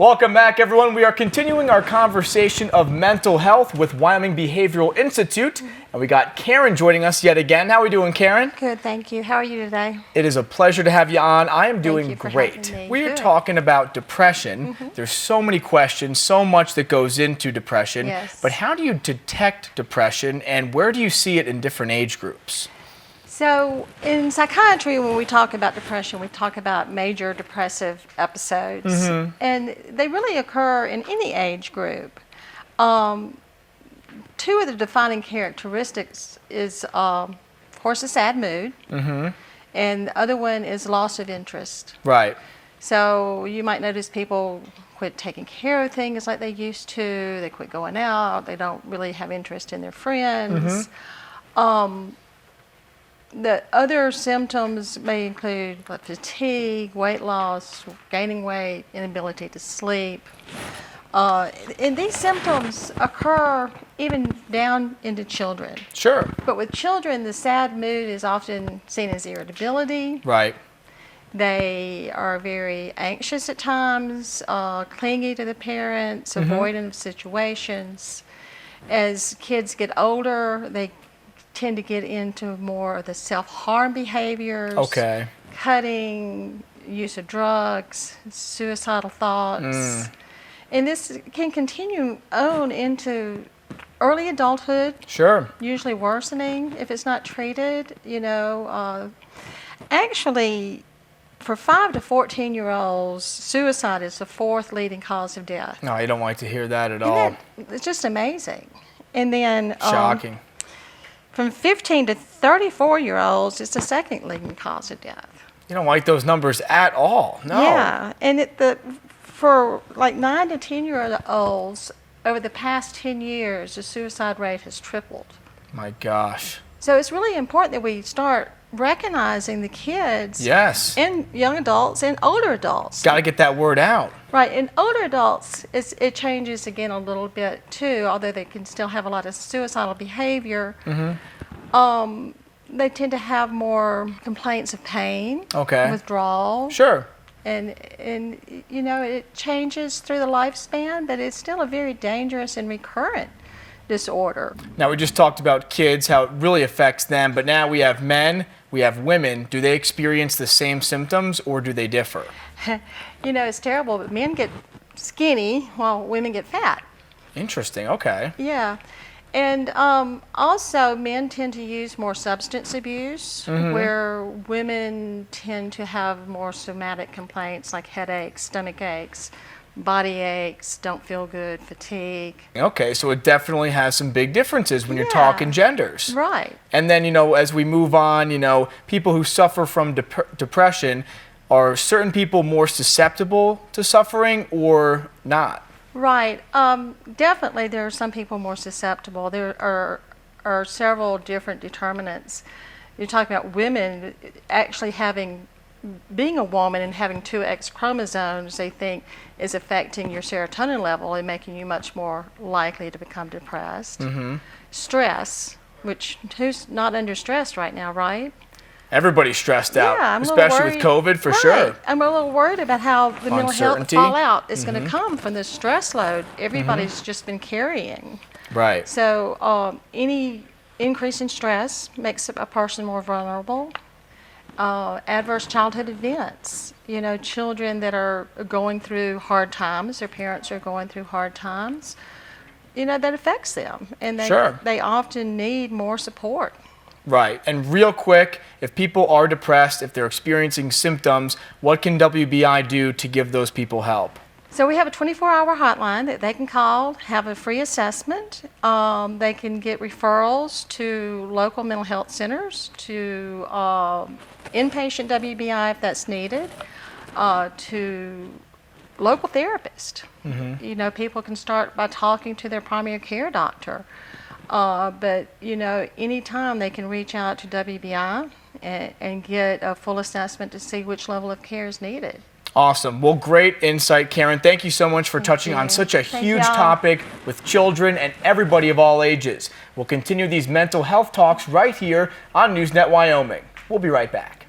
Welcome back, everyone. We are continuing our conversation of mental health with Wyoming Behavioral Institute, and we got Karen joining us yet again. How are we doing, Karen? Good, thank you. How are you today? It is a pleasure to have you on. I am doing great. We are talking about depression. There's so many questions, so much that goes into depression. Yes. But how do you detect depression, and where do you see it in different age groups? So in psychiatry, when we talk about depression, we talk about major depressive episodes, and they really occur in any age group. Two of the defining characteristics is, of course, a sad mood, and the other one is loss of interest. Right. So you might notice people quit taking care of things like they used to, they quit going out, they don't really have interest in their friends. The other symptoms may include fatigue, weight loss, gaining weight, inability to sleep. And these symptoms occur even down into children. Sure. But with children, the sad mood is often seen as irritability. Right. They are very anxious at times, clingy to the parents, avoidant of situations. As kids get older, they tend to get into more of the self-harm behaviors, cutting, use of drugs, suicidal thoughts. And this can continue on into early adulthood. Sure. Usually worsening if it's not treated. Actually, for 5 to 14-year-olds, suicide is the 4th leading cause of death. No, I don't like to hear that at all. It's just amazing. And then shocking. From 15 to 34-year-olds, it's the 2nd leading cause of death. You don't like those numbers at all, no. Yeah, and for like 9 to 10-year-olds, over the past 10 years, the suicide rate has tripled. My gosh. So it's really important that we start recognizing the kids, and young adults and older adults. Got to get that word out. Right, in older adults, it changes again a little bit too, although they can still have a lot of suicidal behavior. They tend to have more complaints of pain, withdrawal. Sure. And it changes through the lifespan, but it's still a very dangerous and recurrent disorder. Now, we just talked about kids, how it really affects them, but now we have men, we have women. Do they experience the same symptoms, or do they differ? It's terrible, but men get skinny while women get fat. Interesting, okay. Yeah. And also, men tend to use more substance abuse, where women tend to have more somatic complaints like headaches, stomach aches, body aches, don't feel good, fatigue. Okay, so it definitely has some big differences when you're talking genders. Right. And then, as we move on, people who suffer from depression, are certain people more susceptible to suffering or not? Right. Definitely there are some people more susceptible. There are several different determinants. You're talking about women actually being a woman and having 2 X chromosomes, they think is affecting your serotonin level and making you much more likely to become depressed. Stress, which who's not under stress right now, right? Everybody's stressed out, I'm especially with COVID, for sure. I'm a little worried about how the mental health fallout is going to come from this stress load everybody's just been carrying. Right. So any increase in stress makes a person more vulnerable. Adverse childhood events, children that are going through hard times, their parents are going through hard times, that affects them. And they often need more support. Right. And real quick, if people are depressed, if they're experiencing symptoms, what can WBI do to give those people help? So we have a 24-hour hotline that they can call, have a free assessment. They can get referrals to local mental health centers, to inpatient WBI if that's needed, to local therapists. People can start by talking to their primary care doctor. But anytime they can reach out to WBI and get a full assessment to see which level of care is needed. Awesome. Well, great insight, Karen. Thank you so much for touching on such a huge topic with children and everybody of all ages. We'll continue these mental health talks right here on NewsNet Wyoming. We'll be right back.